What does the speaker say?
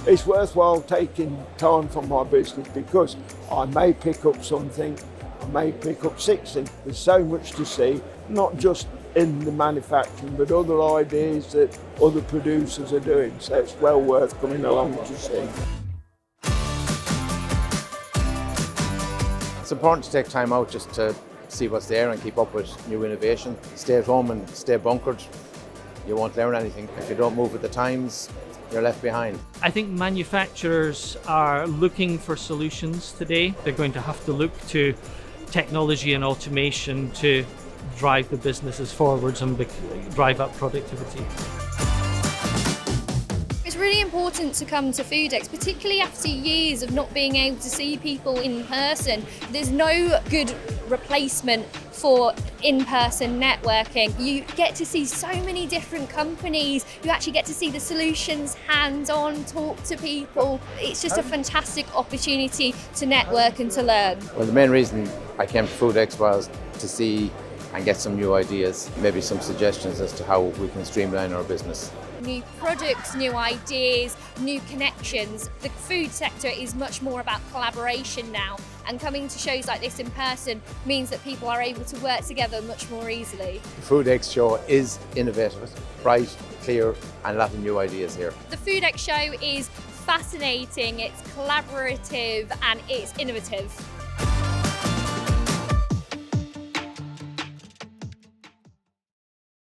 It's worthwhile taking time from my business because I may pick up something, I may pick up 60. There's so much to see, not just in the manufacturing, but other ideas that other producers are doing. So it's well worth coming along to see. It's important to take time out just to see what's there and keep up with new innovation. Stay at home and stay bunkered. You won't learn anything. If you don't move with the times, you're left behind. I think manufacturers are looking for solutions today. They're going to have to look to technology and automation to drive the businesses forwards and drive up productivity. It's really important to come to Foodex, particularly after years of not being able to see people in person. There's no good replacement for in-person networking. You get to see so many different companies. You actually get to see the solutions hands-on, talk to people. It's just a fantastic opportunity to network and to learn. Well, the main reason I came to Foodex was to see and get some new ideas, maybe some suggestions as to how we can streamline our business. New products, new ideas, new connections. The food sector is much more about collaboration now, and coming to shows like this in person means that people are able to work together much more easily. The Foodex show is innovative, bright, clear, and a lot of new ideas here. The Foodex show is fascinating, it's collaborative and it's innovative.